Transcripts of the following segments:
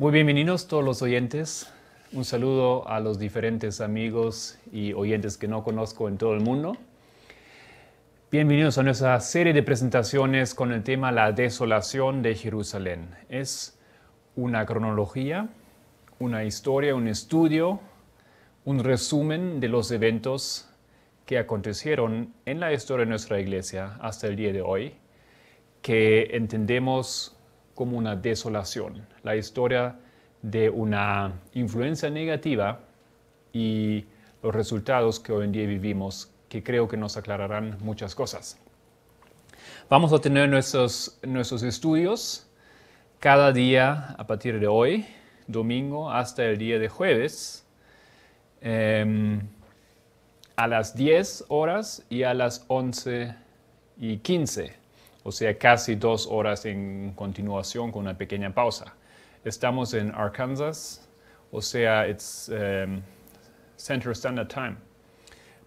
Muy bienvenidos todos los oyentes. Un saludo a los diferentes amigos y oyentes que no conozco en todo el mundo. Bienvenidos a nuestra serie de presentaciones con el tema La desolación de Jerusalén. Es una cronología, una historia, un estudio, un resumen de los eventos que acontecieron en la historia de nuestra iglesia hasta el día de hoy, que entendemos como una desolación, la historia de una influencia negativa y los resultados que hoy en día vivimos, que creo que nos aclararán muchas cosas. Vamos a tener nuestros estudios cada día a partir de hoy, domingo, hasta el día de jueves, a las 10 horas y a las 11:15. O sea, casi 2 horas en continuación con una pequeña pausa. Estamos en Arkansas, o sea, it's Central Standard Time,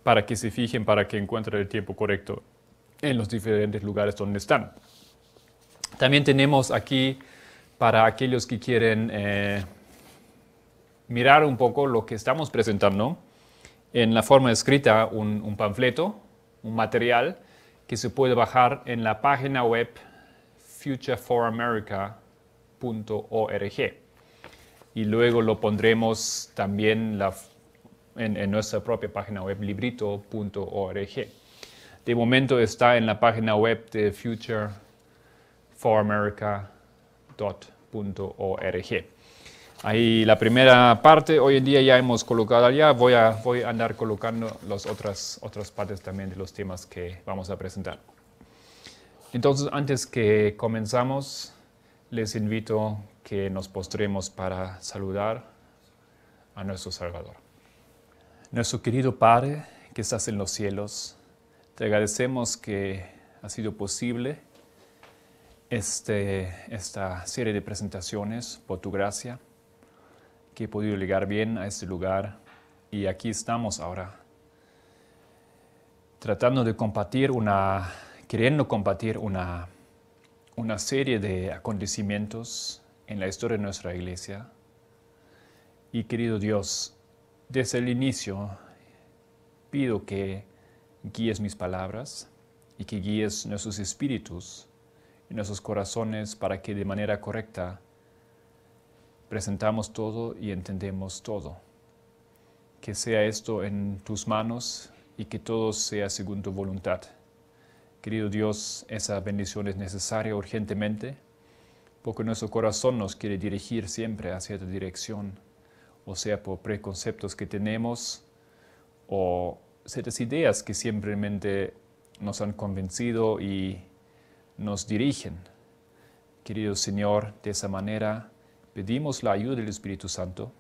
para que se fijen, para que encuentren el tiempo correcto en los diferentes lugares donde están. También tenemos aquí, para aquellos que quieren mirar un poco lo que estamos presentando, en la forma escrita, un panfleto, un material, que se puede bajar en la página web futureforamerica.org. Y luego lo pondremos también en nuestra propia página web, librito.org. De momento está en la página web de futureforamerica.org. Ahí la primera parte, hoy en día ya hemos colocado allá, voy a andar colocando las otras partes también de los temas que vamos a presentar. Entonces, antes que comenzamos, les invito que nos postremos para saludar a nuestro Salvador. Nuestro querido Padre, que estás en los cielos, te agradecemos que ha sido posible esta serie de presentaciones por tu gracia, que he podido llegar bien a este lugar, y aquí estamos ahora queriendo compartir una serie de acontecimientos en la historia de nuestra iglesia. Y querido Dios, desde el inicio pido que guíes mis palabras y que guíes nuestros espíritus y nuestros corazones para que de manera correcta presentamos todo y entendemos todo. Que sea esto en tus manos y que todo sea según tu voluntad. Querido Dios, esa bendición es necesaria urgentemente, porque nuestro corazón nos quiere dirigir siempre hacia tu dirección, o sea, por preconceptos que tenemos o ciertas ideas que simplemente nos han convencido y nos dirigen. Querido Señor, de esa manera pedimos la ayuda del Espíritu Santo.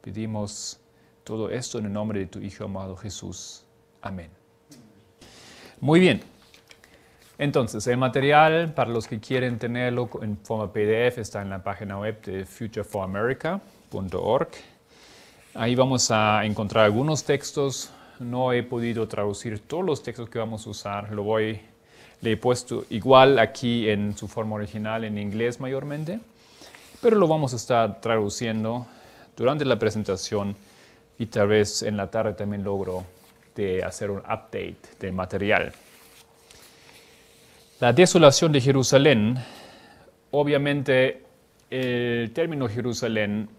Pedimos todo esto en el nombre de tu Hijo amado Jesús. Amén. Muy bien. Entonces, el material, para los que quieren tenerlo en forma PDF, está en la página web de futureforamerica.org. Ahí vamos a encontrar algunos textos. No he podido traducir todos los textos que vamos a usar. Le he puesto igual aquí en su forma original en inglés mayormente, pero lo vamos a estar traduciendo durante la presentación y tal vez en la tarde también logro de hacer un update del material. La desolación de Jerusalén, obviamente el término Jerusalén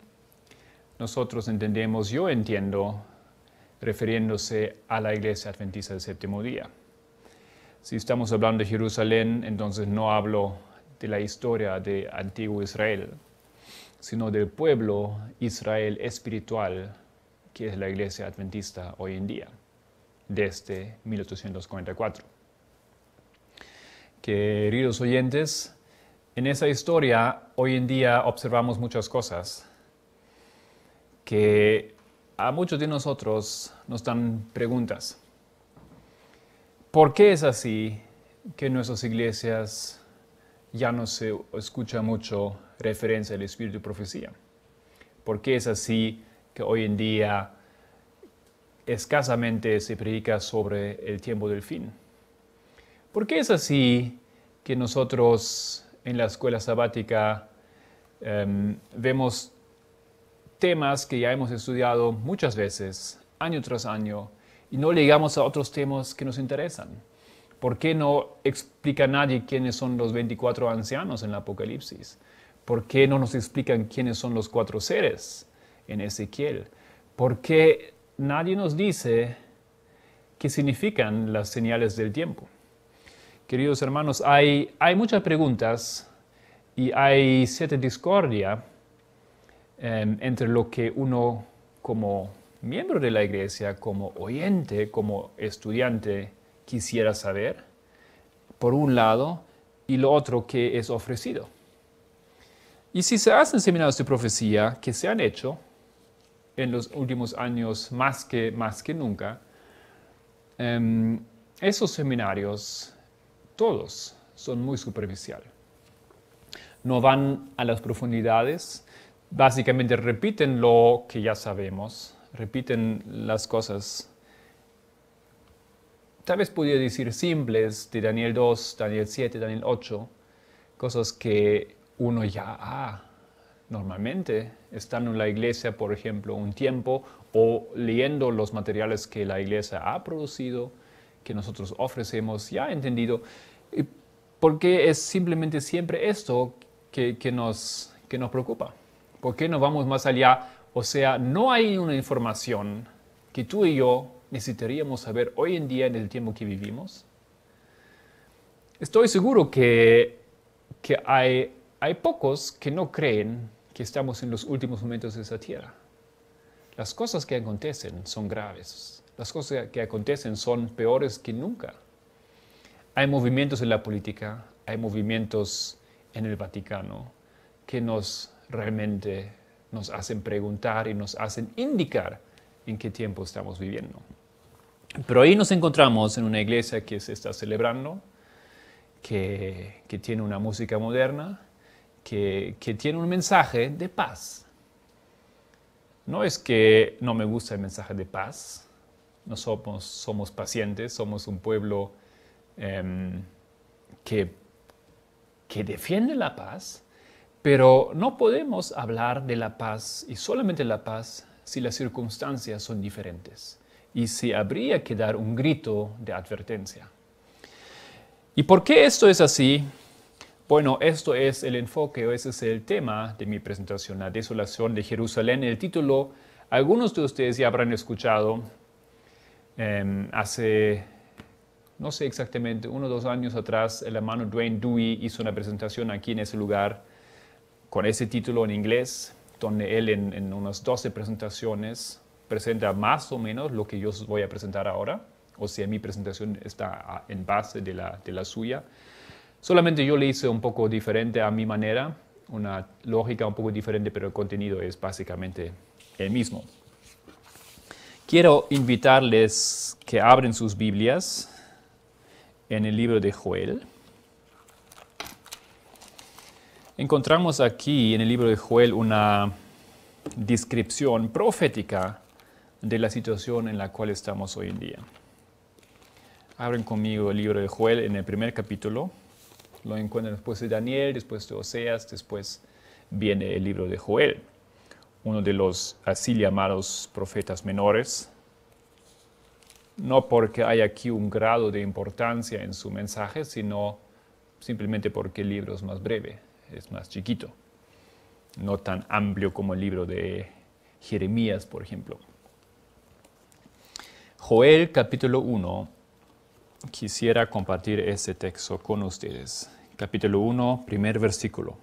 nosotros entendemos, yo entiendo, refiriéndose a la iglesia adventista del séptimo día. Si estamos hablando de Jerusalén, entonces no hablo de la historia de antiguo Israel, sino del pueblo Israel espiritual, que es la iglesia adventista hoy en día, desde 1844. Queridos oyentes, en esa historia hoy en día observamos muchas cosas que a muchos de nosotros nos dan preguntas. ¿Por qué es así que en nuestras iglesias ya no se escucha mucho referencia al espíritu de profecía? ¿Por qué es así que hoy en día escasamente se predica sobre el tiempo del fin? ¿Por qué es así que nosotros en la escuela sabática Vemos temas que ya hemos estudiado muchas veces, año tras año, y no llegamos a otros temas que nos interesan. ¿Por qué no explica nadie quiénes son los 24 ancianos en el Apocalipsis? ¿Por qué no nos explican quiénes son los 4 seres en Ezequiel? ¿Por qué nadie nos dice qué significan las señales del tiempo? Queridos hermanos, hay muchas preguntas y hay cierta discordia entre lo que uno como miembro de la iglesia, como oyente, como estudiante, quisiera saber, por un lado, y lo otro que es ofrecido. Y si se hacen seminarios de profecía que se han hecho en los últimos años más que nunca, esos seminarios, todos, son muy superficiales. No van a las profundidades, básicamente repiten lo que ya sabemos, repiten las cosas, tal vez podría decir simples, de Daniel 2, Daniel 7, Daniel 8, cosas que uno ya normalmente estando en la iglesia, por ejemplo, un tiempo, o leyendo los materiales que la iglesia ha producido, que nosotros ofrecemos, ya ha entendido, porque es simplemente siempre esto que nos preocupa. ¿Por qué no vamos más allá? O sea, no hay una información que tú y yo necesitaríamos saber hoy en día en el tiempo que vivimos. Estoy seguro que hay pocos que no creen que estamos en los últimos momentos de esa tierra. Las cosas que acontecen son graves. Las cosas que acontecen son peores que nunca. Hay movimientos en la política, hay movimientos en el Vaticano que realmente nos hacen preguntar y nos hacen indicar en qué tiempo estamos viviendo. Pero ahí nos encontramos en una iglesia que se está celebrando, que tiene una música moderna, que tiene un mensaje de paz. No es que no me gusta el mensaje de paz. No somos pacientes, somos un pueblo que defiende la paz, pero no podemos hablar de la paz y solamente la paz si las circunstancias son diferentes y si habría que dar un grito de advertencia. ¿Y por qué esto es así? Bueno, esto es el enfoque, o ese es el tema de mi presentación, la desolación de Jerusalén. El título, algunos de ustedes ya habrán escuchado hace, no sé exactamente, 1 o 2 años atrás, el hermano Dwayne Dewey hizo una presentación aquí en ese lugar con ese título en inglés, donde él en unas 12 presentaciones presenta más o menos lo que yo os voy a presentar ahora. O sea, mi presentación está en base de la suya. Solamente yo le hice un poco diferente a mi manera, una lógica un poco diferente, pero el contenido es básicamente el mismo. Quiero invitarles que abren sus Biblias en el libro de Joel. Encontramos aquí en el libro de Joel una descripción profética de la situación en la cual estamos hoy en día. Abren conmigo el libro de Joel en el primer capítulo. Lo encuentran después de Daniel, después de Oseas, después viene el libro de Joel, uno de los así llamados profetas menores. No porque hay aquí un grado de importancia en su mensaje, sino simplemente porque el libro es más breve, es más chiquito, no tan amplio como el libro de Jeremías, por ejemplo. Joel capítulo 1. Quisiera compartir este texto con ustedes. Capítulo 1, primer versículo.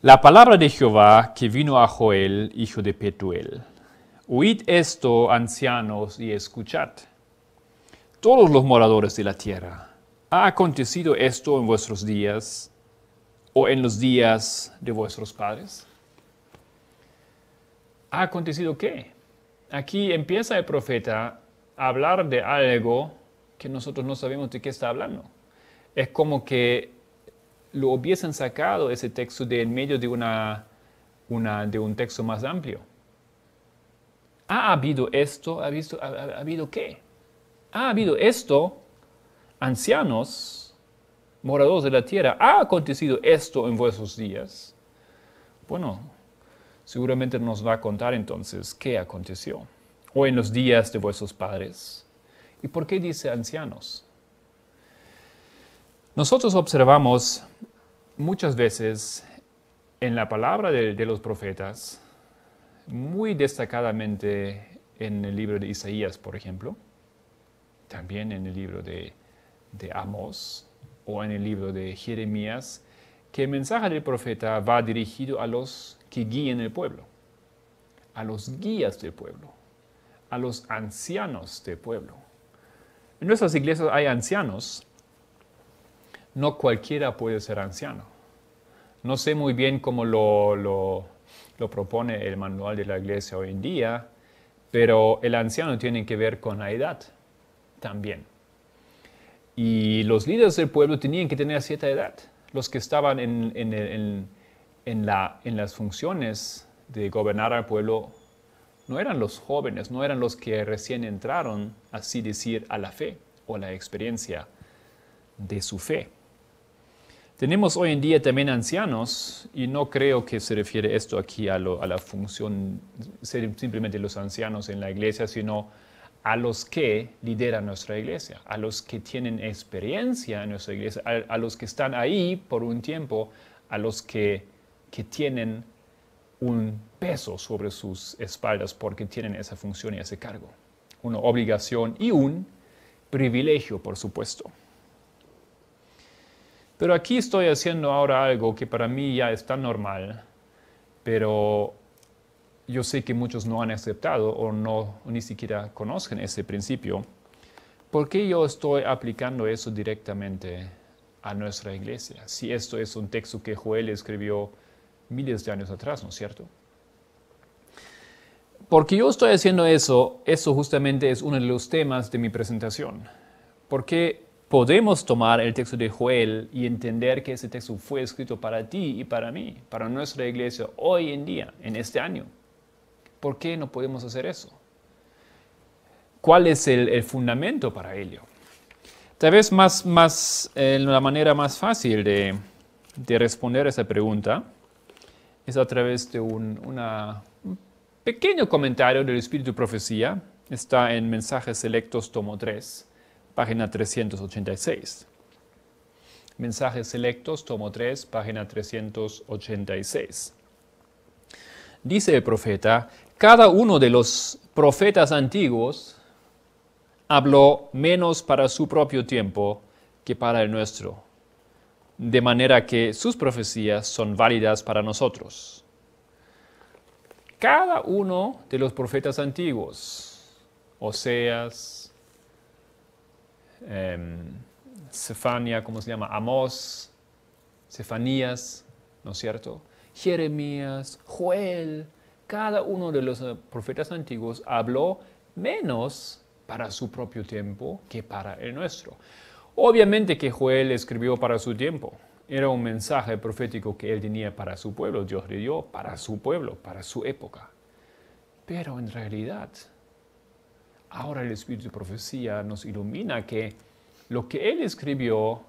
La palabra de Jehová que vino a Joel, hijo de Petuel. Oíd esto, ancianos, y escuchad. Todos los moradores de la tierra, ¿ha acontecido esto en vuestros días o en los días de vuestros padres? ¿Ha acontecido qué? Aquí empieza el profeta a hablar de algo que nosotros no sabemos de qué está hablando. Es como que lo hubiesen sacado ese texto de en medio de un texto más amplio. ¿Ha habido esto? ¿Ha habido qué? ¿Ha habido esto? Ancianos, moradores de la tierra, ¿ha acontecido esto en vuestros días? Bueno, seguramente nos va a contar entonces qué aconteció. O en los días de vuestros padres. ¿Y por qué dice ancianos? Nosotros observamos muchas veces en la palabra de los profetas, muy destacadamente en el libro de Isaías, por ejemplo, también en el libro de Amós o en el libro de Jeremías, que el mensaje del profeta va dirigido a los que guíen el pueblo, a los guías del pueblo, a los ancianos del pueblo. En nuestras iglesias hay ancianos. No cualquiera puede ser anciano. No sé muy bien cómo lo propone el manual de la iglesia hoy en día, pero el anciano tiene que ver con la edad también. Y los líderes del pueblo tenían que tener cierta edad. Los que estaban en las funciones de gobernar al pueblo no eran los jóvenes, no eran los que recién entraron, así decir, a la fe o a la experiencia de su fe. Tenemos hoy en día también ancianos, y no creo que se refiere esto aquí a la función simplemente de los ancianos en la iglesia, sino a los que lideran nuestra iglesia, a los que tienen experiencia en nuestra iglesia, a los que están ahí por un tiempo, a los que tienen un peso sobre sus espaldas porque tienen esa función y ese cargo. Una obligación y un privilegio, por supuesto. Pero aquí estoy haciendo ahora algo que para mí ya es tan normal, pero yo sé que muchos no han aceptado o ni siquiera conocen ese principio. ¿Por qué yo estoy aplicando eso directamente a nuestra iglesia? Si esto es un texto que Joel escribió miles de años atrás, ¿no es cierto? Porque yo estoy haciendo eso justamente es uno de los temas de mi presentación. Porque podemos tomar el texto de Joel y entender que ese texto fue escrito para ti y para mí, para nuestra iglesia hoy en día, en este año. ¿Por qué no podemos hacer eso? ¿Cuál es el fundamento para ello? Tal vez la manera más fácil de responder a esa pregunta es a través de un pequeño comentario del Espíritu de Profecía. Está en Mensajes Selectos, tomo 3. Página 386. Mensajes Selectos, tomo 3, página 386. Dice el profeta, cada uno de los profetas antiguos habló menos para su propio tiempo que para el nuestro, de manera que sus profecías son válidas para nosotros. Cada uno de los profetas antiguos, Oseas, Sefania, ¿cómo se llama? Amós, Sefanías, ¿no es cierto? Jeremías, Joel, cada uno de los profetas antiguos habló menos para su propio tiempo que para el nuestro. Obviamente que Joel escribió para su tiempo. Era un mensaje profético que él tenía para su pueblo. Dios le dio para su pueblo, para su época. Pero en realidad, ahora el Espíritu de Profecía nos ilumina que lo que él escribió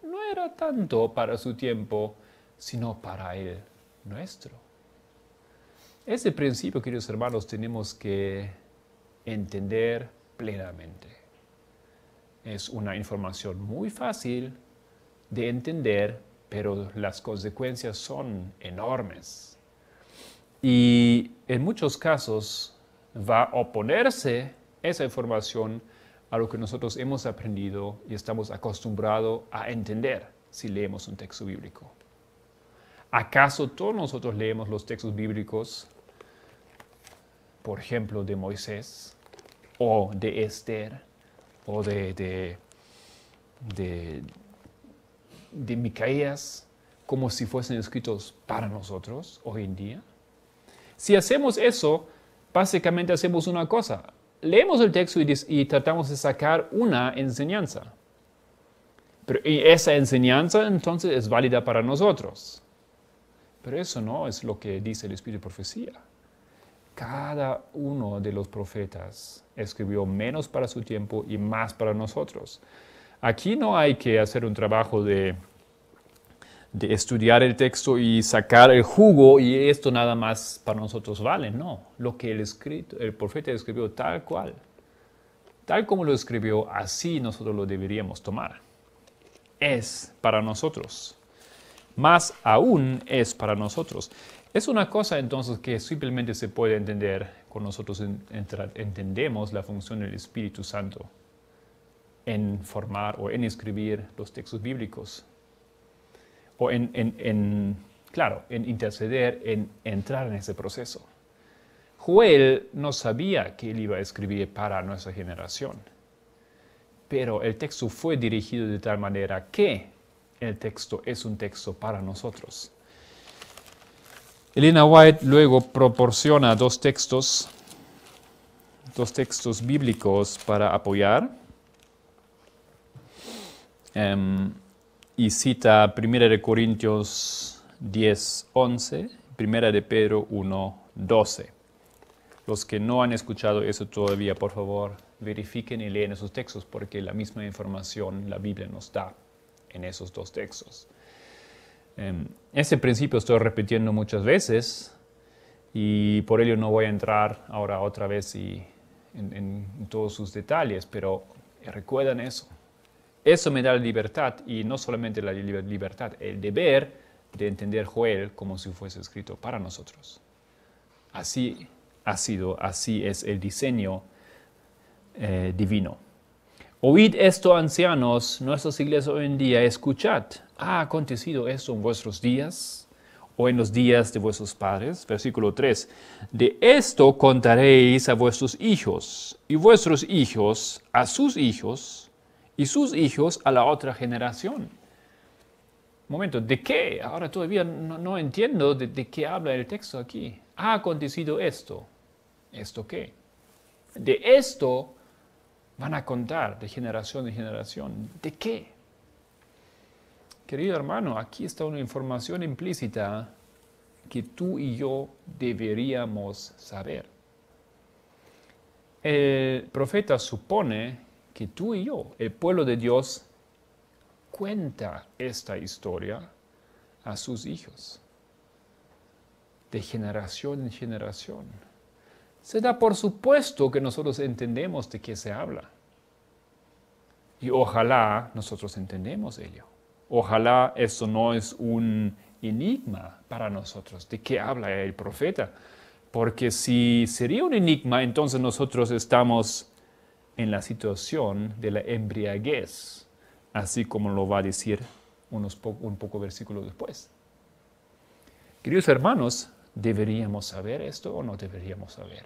no era tanto para su tiempo, sino para el nuestro. Ese principio, queridos hermanos, tenemos que entender plenamente. Es una información muy fácil de entender, pero las consecuencias son enormes. Y en muchos casos va a oponerse esa información a lo que nosotros hemos aprendido y estamos acostumbrados a entender si leemos un texto bíblico. ¿Acaso todos nosotros leemos los textos bíblicos, por ejemplo, de Moisés, o de Esther, o de Micaías, como si fuesen escritos para nosotros hoy en día? Si hacemos eso, básicamente hacemos una cosa. Leemos el texto y tratamos de sacar una enseñanza. Y esa enseñanza entonces es válida para nosotros. Pero eso no es lo que dice el Espíritu de Profecía. Cada uno de los profetas escribió menos para su tiempo y más para nosotros. Aquí no hay que hacer un trabajo de de estudiar el texto y sacar el jugo y esto nada más para nosotros vale. No, lo que el profeta escribió tal cual, tal como lo escribió, así nosotros lo deberíamos tomar. Es para nosotros. Más aún es para nosotros. Es una cosa entonces que simplemente se puede entender cuando nosotros entendemos la función del Espíritu Santo en formar o en escribir los textos bíblicos. O claro, en interceder, en entrar en ese proceso. Joel no sabía que él iba a escribir para nuestra generación, pero el texto fue dirigido de tal manera que el texto es un texto para nosotros. Elena White luego proporciona dos textos bíblicos para apoyar. Y cita 1 Corintios 10, 11, 1 Pedro 1, 12. Los que no han escuchado eso todavía, por favor, verifiquen y lean esos textos porque la misma información la Biblia nos da en esos dos textos. Ese principio estoy repitiendo muchas veces y por ello no voy a entrar ahora otra vez en todos sus detalles, pero recuerden eso. Eso me da la libertad, y no solamente la libertad, el deber de entender Joel como si fuese escrito para nosotros. Así ha sido, así es el diseño divino. Oíd esto, ancianos, nuestras iglesias hoy en día, escuchad. ¿Ha acontecido esto en vuestros días o en los días de vuestros padres? Versículo 3. De esto contaréis a vuestros hijos, y vuestros hijos a sus hijos, y sus hijos a la otra generación. Momento, ¿de qué? Ahora todavía no entiendo de qué habla el texto aquí. Ha acontecido esto. ¿Esto qué? De esto van a contar de generación en generación. ¿De qué? Querido hermano, aquí está una información implícita que tú y yo deberíamos saber. El profeta supone que tú y yo, el pueblo de Dios, cuenta esta historia a sus hijos, de generación en generación. Se da por supuesto que nosotros entendemos de qué se habla. Y ojalá nosotros entendemos ello. Ojalá esto no es un enigma para nosotros, de qué habla el profeta. Porque si sería un enigma, entonces nosotros estamos en la situación de la embriaguez, así como lo va a decir un poco versículo después. Queridos hermanos, ¿deberíamos saber esto o no deberíamos saber?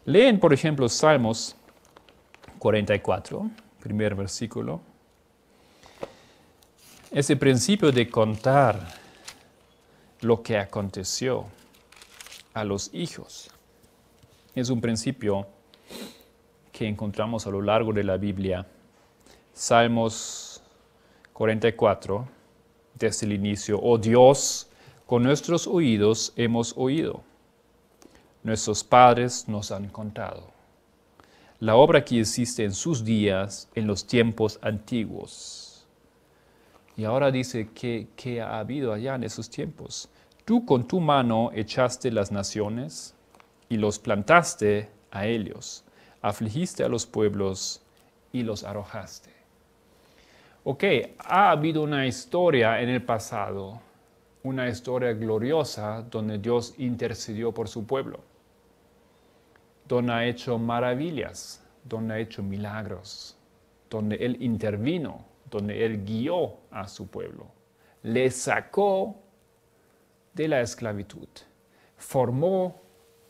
Leen, por ejemplo, Salmos 44, primer versículo. Ese principio de contar lo que aconteció a los hijos es un principio que encontramos a lo largo de la Biblia. Salmos 44, desde el inicio. Oh Dios, con nuestros oídos hemos oído. Nuestros padres nos han contado la obra que hiciste en sus días, en los tiempos antiguos. Y ahora dice que ha habido allá en esos tiempos. Tú con tu mano echaste las naciones y los plantaste a ellos. Afligiste a los pueblos y los arrojaste. Ok, ha habido una historia en el pasado, una historia gloriosa donde Dios intercedió por su pueblo, donde ha hecho maravillas, donde ha hecho milagros, donde Él intervino, donde Él guió a su pueblo, le sacó de la esclavitud, formó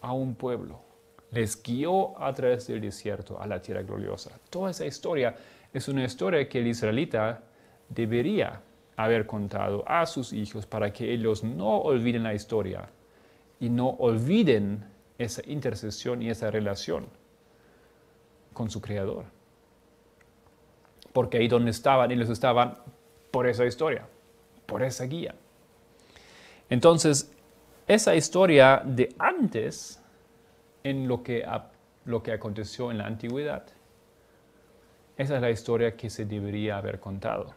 a un pueblo, les guió a través del desierto a la tierra gloriosa. Toda esa historia es una historia que el israelita debería haber contado a sus hijos para que ellos no olviden la historia y no olviden esa intercesión y esa relación con su Creador. Porque ahí donde estaban, ellos estaban por esa historia, por esa guía. Entonces, esa historia de antes, en lo que aconteció en la antigüedad, esa es la historia que se debería haber contado.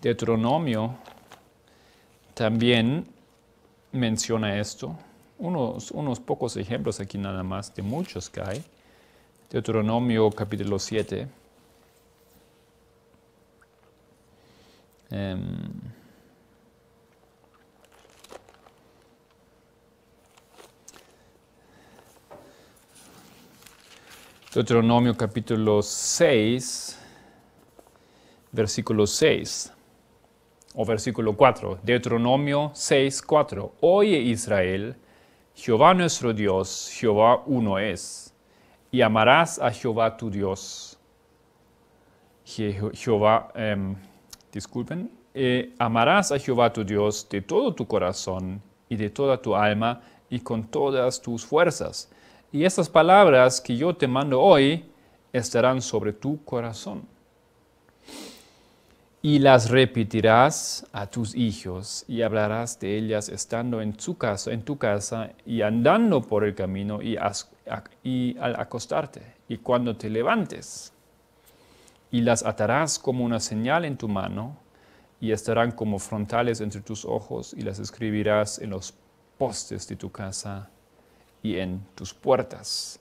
Deuteronomio también menciona esto. Unos pocos ejemplos aquí nada más, de muchos que hay. Deuteronomio capítulo 7. Deuteronomio capítulo 6, versículo 6, o versículo 4. Deuteronomio 6, 4. Oye Israel, Jehová nuestro Dios, Jehová uno es, y amarás a Jehová tu Dios. Amarás a Jehová tu Dios de todo tu corazón y de toda tu alma y con todas tus fuerzas. Y estas palabras que yo te mando hoy estarán sobre tu corazón. Y las repetirás a tus hijos y hablarás de ellas estando en tu casa y andando por el camino y al acostarte y cuando te levantes. Y las atarás como una señal en tu mano y estarán como frontales entre tus ojos y las escribirás en los postes de tu casa y en tus puertas.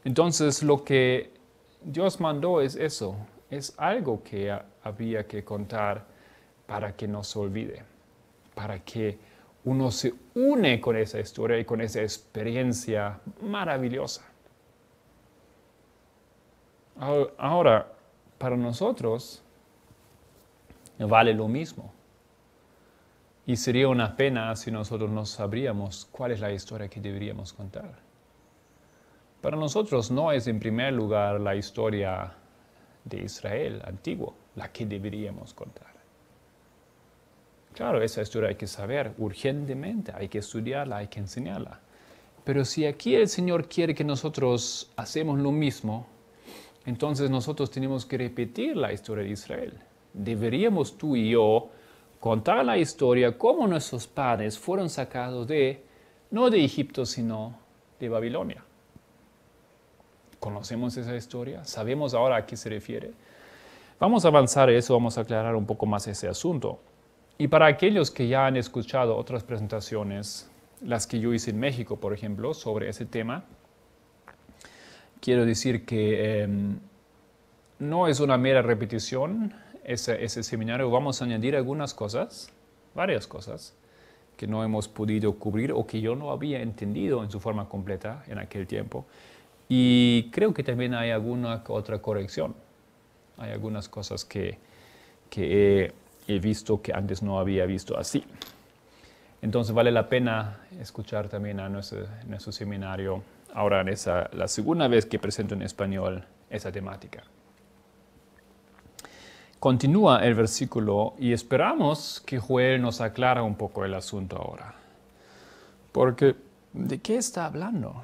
Entonces lo que Dios mandó es eso, es algo que había que contar para que no se olvide, para que uno se une con esa historia y con esa experiencia maravillosa. Ahora, para nosotros vale lo mismo. Y sería una pena si nosotros no sabríamos cuál es la historia que deberíamos contar. Para nosotros no es en primer lugar la historia de Israel antiguo la que deberíamos contar. Claro, esa historia hay que saber urgentemente, hay que estudiarla, hay que enseñarla. Pero si aquí el Señor quiere que nosotros hacemos lo mismo, entonces nosotros tenemos que repetir la historia de Israel. Deberíamos tú y yo contar la historia cómo nuestros padres fueron sacados no de Egipto, sino de Babilonia. ¿Conocemos esa historia? ¿Sabemos ahora a qué se refiere? Vamos a avanzar en eso, vamos a aclarar un poco más ese asunto. Y para aquellos que ya han escuchado otras presentaciones, las que yo hice en México, por ejemplo, sobre ese tema, quiero decir que no es una mera repetición ese seminario. Vamos a añadir algunas cosas, varias cosas, que no hemos podido cubrir o que yo no había entendido en su forma completa en aquel tiempo. Y creo que también hay alguna otra corrección. Hay algunas cosas que he visto que antes no había visto así. Entonces vale la pena escuchar también a nuestro seminario ahora en la segunda vez que presento en español esa temática. Continúa el versículo y esperamos que Joel nos aclara un poco el asunto ahora. Porque, ¿de qué está hablando?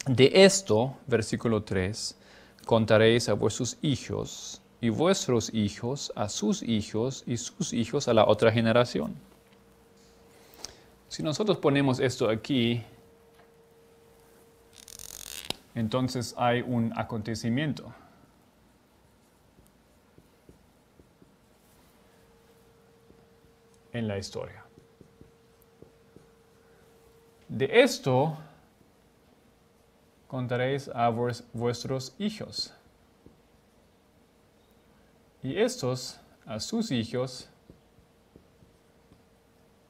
De esto, versículo 3, contaréis a vuestros hijos y vuestros hijos a sus hijos y sus hijos a la otra generación. Si nosotros ponemos esto aquí, entonces hay un acontecimiento. En la historia. De esto contaréis a vuestros hijos, y estos a sus hijos,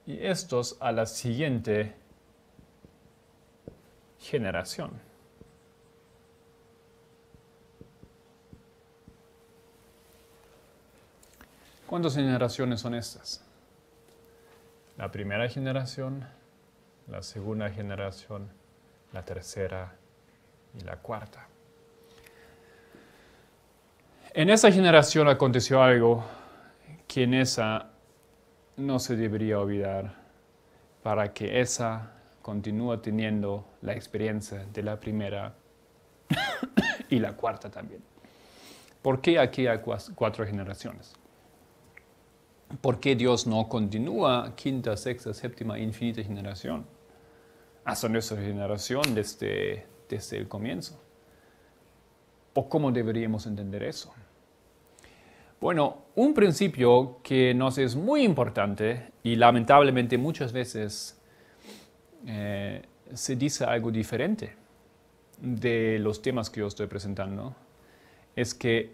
y estos a la siguiente generación. ¿Cuántas generaciones son estas? La primera generación, la segunda generación, la tercera y la cuarta. En esa generación aconteció algo que en esa no se debería olvidar para que esa continúe teniendo la experiencia de la primera y la cuarta también. ¿Por qué aquí hay 4 generaciones? ¿Por qué Dios no continúa quinta, sexta, séptima, infinita generación? Hasta nuestra generación desde el comienzo. ¿O cómo deberíamos entender eso? Bueno, un principio que nos es muy importante y lamentablemente muchas veces se dice algo diferente de los temas que yo estoy presentando, es que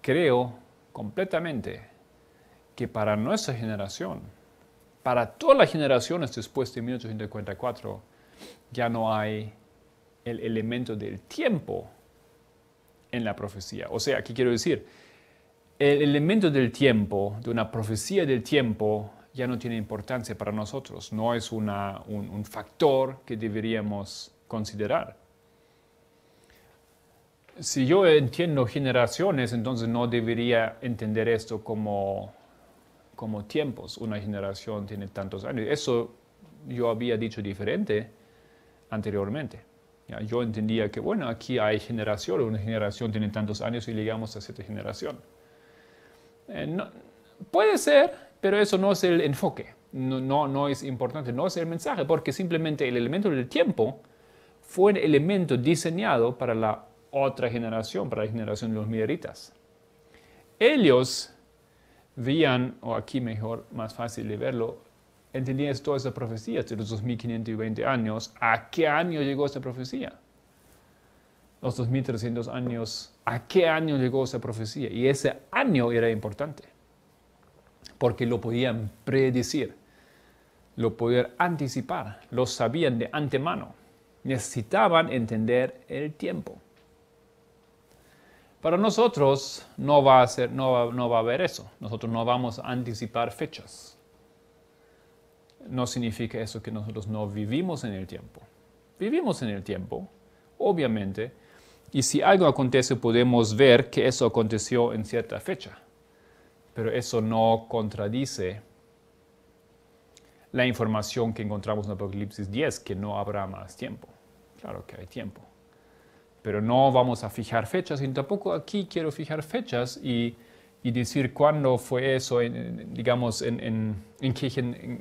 creo completamente que para nuestra generación, para todas las generaciones después de 1844, ya no hay el elemento del tiempo en la profecía. O sea, ¿qué quiero decir? El elemento del tiempo, de una profecía del tiempo, ya no tiene importancia para nosotros. No es un factor que deberíamos considerar. Si yo entiendo generaciones, entonces no debería entender esto como tiempos. Una generación tiene tantos años. Eso yo había dicho diferente anteriormente. ¿Ya? Yo entendía que, bueno, aquí hay generaciones, una generación tiene tantos años y llegamos a cierta generación. No, puede ser, pero eso no es el enfoque. No es importante, no es el mensaje, porque simplemente el elemento del tiempo fue un elemento diseñado para la otra generación, para la generación de los mideritas. Ellos veían, o aquí mejor, más fácil de verlo, entendían todas esas profecías de los 2520 años. ¿A qué año llegó esta profecía? Los 2300 años, ¿a qué año llegó esa profecía? Y ese año era importante, porque lo podían predecir, lo podían anticipar, lo sabían de antemano. Necesitaban entender el tiempo. Para nosotros no va a haber eso. Nosotros no vamos a anticipar fechas. No significa eso que nosotros no vivimos en el tiempo. Vivimos en el tiempo, obviamente, y si algo acontece podemos ver que eso aconteció en cierta fecha. Pero eso no contradice la información que encontramos en Apocalipsis 10, que no habrá más tiempo. Claro que hay tiempo. Pero no vamos a fijar fechas, y tampoco aquí quiero fijar fechas y decir cuándo fue eso, digamos, en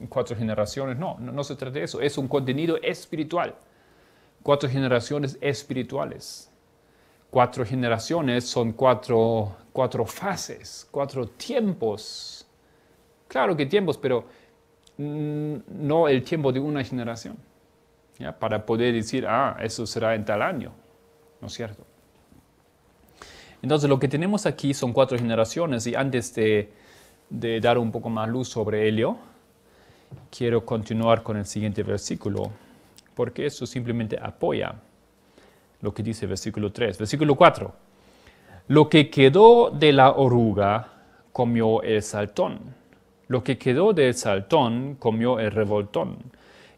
cuatro generaciones. No se trata de eso. Es un contenido espiritual. 4 generaciones espirituales. 4 generaciones son cuatro fases, 4 tiempos. Claro que tiempos, pero no el tiempo de una generación. ¿Ya? Para poder decir, eso será en tal año. ¿No es cierto? Entonces lo que tenemos aquí son 4 generaciones, y antes de dar un poco más luz sobre ello, quiero continuar con el siguiente versículo, porque eso simplemente apoya lo que dice el versículo 3. Versículo 4. Lo que quedó de la oruga comió el saltón. Lo que quedó del saltón comió el revoltón.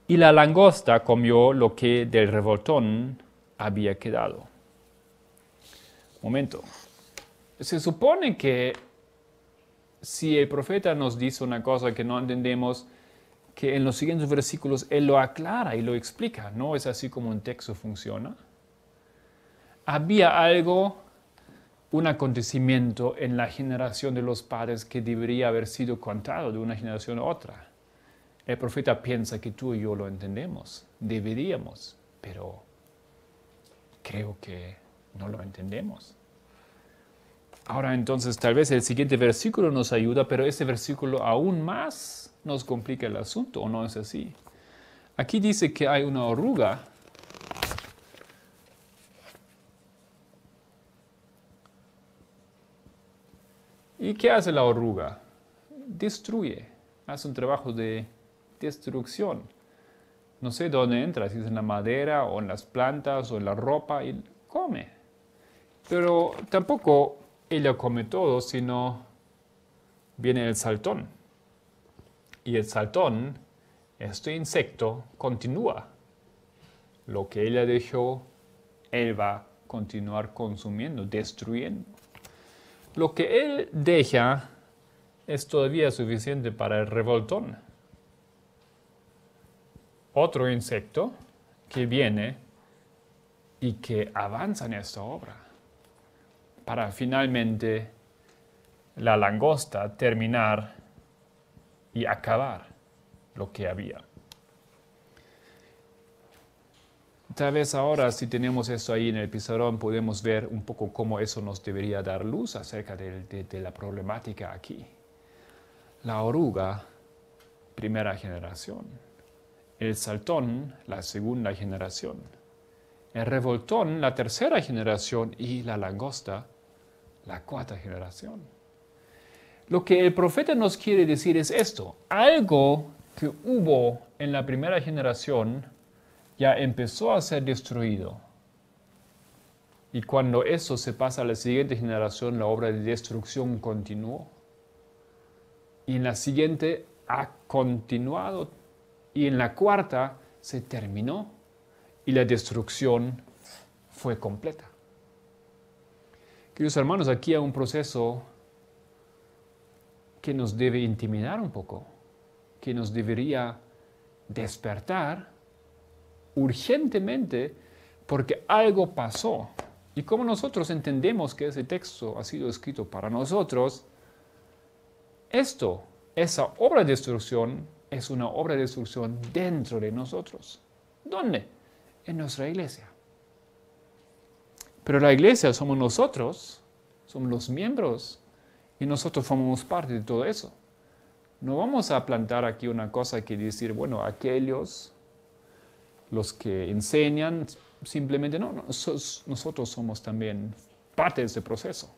Y la langosta comió lo que del revoltón había quedado. Momento. Se supone que si el profeta nos dice una cosa que no entendemos, que en los siguientes versículos él lo aclara y lo explica. No es así como un texto funciona. Había algo, un acontecimiento en la generación de los padres que debería haber sido contado de una generación a otra. El profeta piensa que tú y yo lo entendemos. Deberíamos, pero creo que no lo entendemos. Ahora entonces tal vez el siguiente versículo nos ayuda, pero ese versículo aún más nos complica el asunto, ¿o no es así? Aquí dice que hay una oruga. ¿Y qué hace la oruga? Destruye, hace un trabajo de destrucción. No sé dónde entra, si es en la madera o en las plantas o en la ropa, y come. Pero tampoco ella come todo, sino viene el saltón. Y el saltón, este insecto, continúa. Lo que ella dejó, él va a continuar consumiendo, destruyendo. Lo que él deja es todavía suficiente para el revoltón. Otro insecto que viene y que avanza en esta obra, para finalmente la langosta terminar y acabar lo que había. Tal vez ahora, si tenemos esto ahí en el pizarrón, podemos ver un poco cómo eso nos debería dar luz acerca de la problemática aquí. La oruga, primera generación. El saltón, la segunda generación. El revoltón, la tercera generación. Y la langosta, la cuarta generación. Lo que el profeta nos quiere decir es esto. Algo que hubo en la primera generación ya empezó a ser destruido. Y cuando eso se pasa a la siguiente generación, la obra de destrucción continuó. Y en la siguiente ha continuado. Y en la cuarta se terminó. Y la destrucción fue completa. Queridos hermanos, aquí hay un proceso que nos debe intimidar un poco, que nos debería despertar urgentemente porque algo pasó. Y como nosotros entendemos que ese texto ha sido escrito para nosotros, esa obra de destrucción es una obra de destrucción dentro de nosotros. ¿Dónde? En nuestra iglesia. Pero la iglesia somos nosotros, somos los miembros, y nosotros formamos parte de todo eso. No vamos a plantar aquí una cosa que decir, bueno, aquellos, los que enseñan, simplemente no, nosotros somos también parte de ese proceso.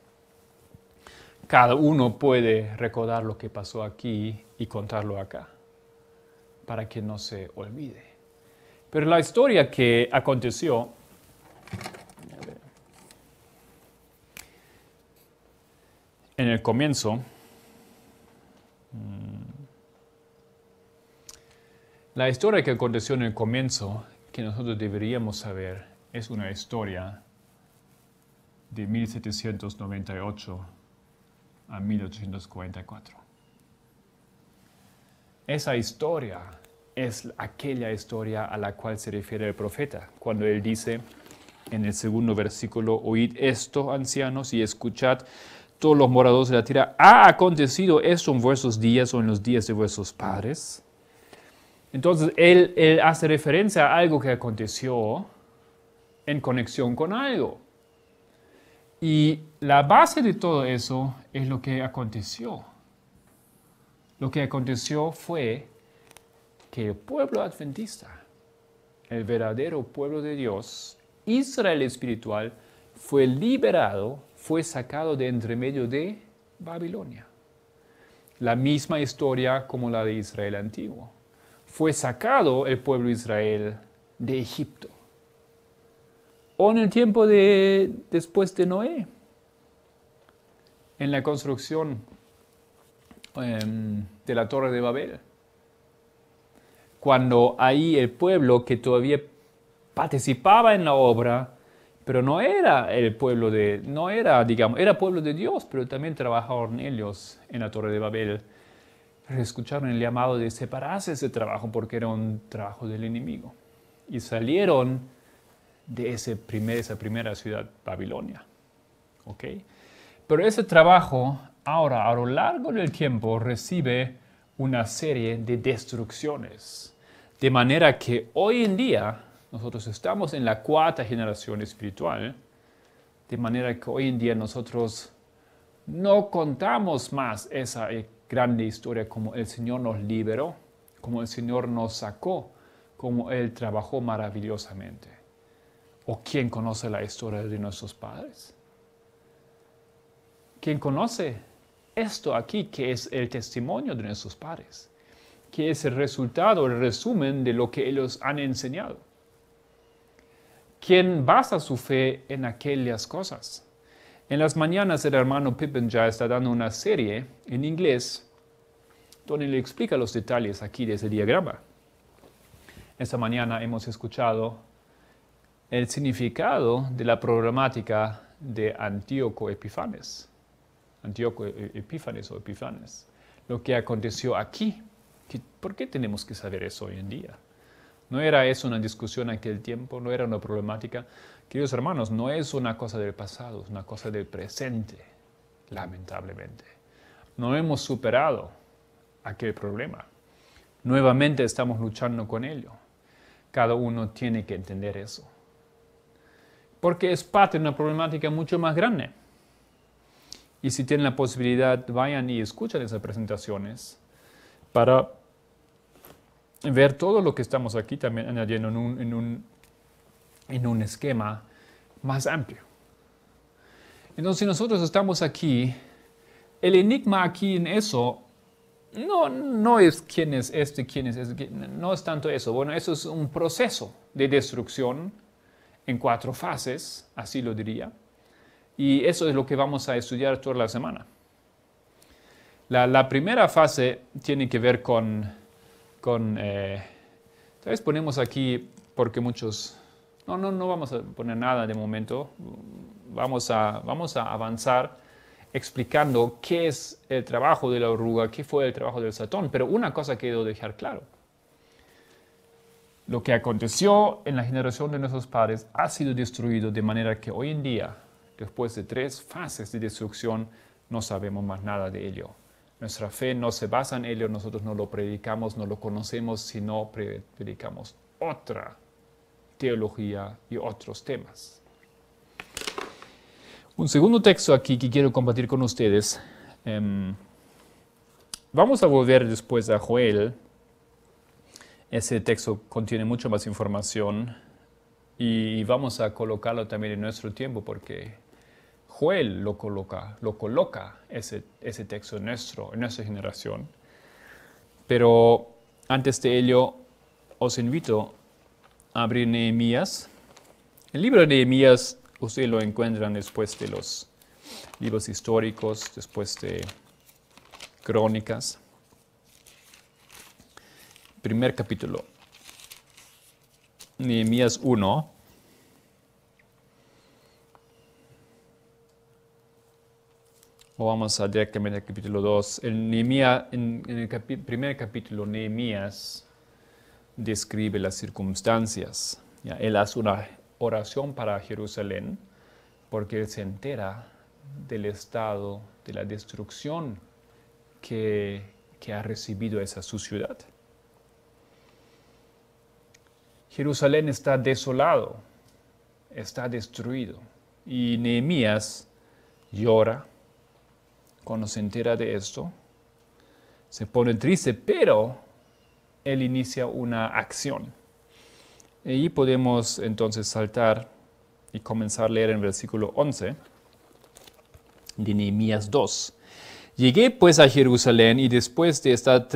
Cada uno puede recordar lo que pasó aquí y contarlo acá, para que no se olvide. Pero la historia que aconteció, en el comienzo, la historia que aconteció en el comienzo, que nosotros deberíamos saber, es una historia de 1798 a 1844. Esa historia es aquella historia a la cual se refiere el profeta, cuando él dice en el segundo versículo, oíd esto, ancianos, y escuchad todos los moradores de la tierra, ¿ha acontecido esto en vuestros días o en los días de vuestros padres? Entonces, él hace referencia a algo que aconteció en conexión con algo. Y la base de todo eso es lo que aconteció. Lo que aconteció fue que el pueblo adventista, el verdadero pueblo de Dios, Israel espiritual, fue liberado, fue sacado de entre medio de Babilonia. La misma historia como la de Israel antiguo. Fue sacado el pueblo de Israel de Egipto. O en el tiempo después de Noé, en la construcción de la Torre de Babel. Cuando ahí el pueblo que todavía participaba en la obra, pero no era el pueblo era pueblo de Dios, pero también trabajaron ellos en la Torre de Babel. Pero escucharon el llamado de separarse de ese trabajo porque era un trabajo del enemigo. Y salieron de esa primera ciudad, Babilonia. ¿Ok? Pero ese trabajo, ahora, a lo largo del tiempo, recibe una serie de destrucciones. De manera que hoy en día, nosotros estamos en la cuarta generación espiritual, de manera que hoy en día nosotros no contamos más esa grande historia como el Señor nos liberó, como el Señor nos sacó, como Él trabajó maravillosamente. ¿O quién conoce la historia de nuestros padres? ¿Quién conoce esto aquí que es el testimonio de nuestros padres? Que es el resultado, el resumen de lo que ellos han enseñado. ¿Quién basa su fe en aquellas cosas? En las mañanas el hermano Pippin ya está dando una serie en inglés donde le explica los detalles aquí de ese diagrama. Esta mañana hemos escuchado el significado de la problemática de Antíoco Epífanes. Antíoco Epífanes o Epifanes. Lo que aconteció aquí. ¿Por qué tenemos que saber eso hoy en día? ¿No era eso una discusión en aquel tiempo? ¿No era una problemática? Queridos hermanos, no es una cosa del pasado, es una cosa del presente, lamentablemente. No hemos superado aquel problema. Nuevamente estamos luchando con ello. Cada uno tiene que entender eso. Porque es parte de una problemática mucho más grande. Y si tienen la posibilidad, vayan y escuchen esas presentaciones para ver todo lo que estamos aquí también añadiendo en un esquema más amplio. Entonces, si nosotros estamos aquí, el enigma aquí en eso no es quién es este, quién es este, no es tanto eso. Bueno, eso es un proceso de destrucción en 4 fases, así lo diría. Y eso es lo que vamos a estudiar toda la semana. La primera fase tiene que ver tal vez ponemos aquí, porque muchos, no vamos a poner nada de momento, vamos a avanzar explicando qué es el trabajo de la oruga, qué fue el trabajo del Satón, pero una cosa que debo dejar claro. Lo que aconteció en la generación de nuestros padres ha sido destruido de manera que hoy en día, después de 3 fases de destrucción, no sabemos más nada de ello. Nuestra fe no se basa en ello, nosotros no lo predicamos, no lo conocemos, sino predicamos otra teología y otros temas. Un segundo texto aquí que quiero compartir con ustedes. Vamos a volver después a Joel. Ese texto contiene mucha más información y vamos a colocarlo también en nuestro tiempo porque Joel lo coloca ese texto en nuestra generación. Pero antes de ello, os invito a abrir Nehemías. El libro de Nehemías ustedes lo encuentran después de los libros históricos, después de crónicas. Primer capítulo. Nehemías 1. O vamos a directamente al capítulo 2. En el primer capítulo, Nehemías describe las circunstancias. ¿Ya? Él hace una oración para Jerusalén porque él se entera del estado de la destrucción que ha recibido su ciudad. Jerusalén está desolado, está destruido. Y Nehemías llora cuando se entera de esto. Se pone triste, pero él inicia una acción. Y podemos entonces saltar y comenzar a leer en el versículo 11 de Nehemías 2. Llegué pues a Jerusalén y después de estar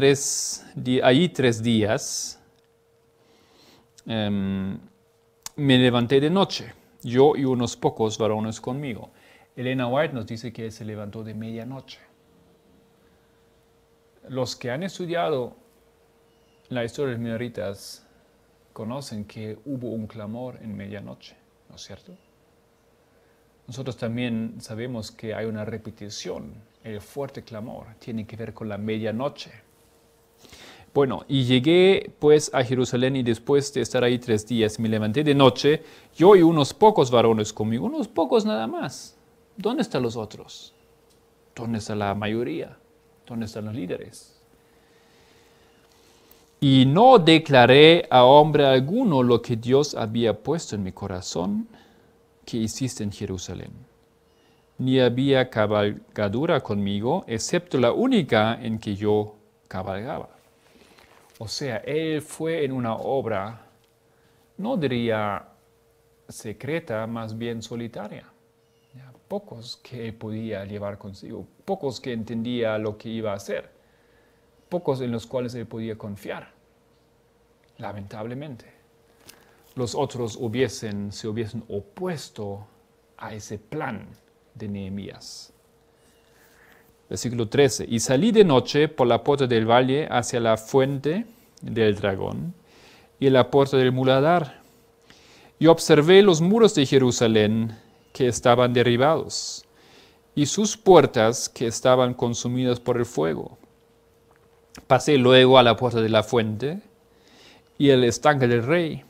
allí 3 días, me levanté de noche, yo y unos pocos varones conmigo. Elena White nos dice que se levantó de medianoche. Los que han estudiado la historia de los menonitas conocen que hubo un clamor en medianoche, ¿no es cierto? Nosotros también sabemos que hay una repetición. El fuerte clamor tiene que ver con la medianoche. Bueno, y llegué pues a Jerusalén y después de estar ahí 3 días me levanté de noche, yo y unos pocos varones conmigo, unos pocos nada más. ¿Dónde están los otros? ¿Dónde está la mayoría? ¿Dónde están los líderes? Y no declaré a hombre alguno lo que Dios había puesto en mi corazón que hiciste en Jerusalén. Ni había cabalgadura conmigo, excepto la única en que yo cabalgaba. O sea, él fue en una obra, no diría secreta, más bien solitaria. Pocos que podía llevar consigo, pocos que entendía lo que iba a hacer, pocos en los cuales él podía confiar. Lamentablemente, los otros se hubiesen opuesto a ese plan de Nehemías. Versículo 13. Y salí de noche por la puerta del valle hacia la fuente del dragón y la puerta del muladar. Y observé los muros de Jerusalén que estaban derribados y sus puertas que estaban consumidas por el fuego. Pasé luego a la puerta de la fuente y el estanque del rey,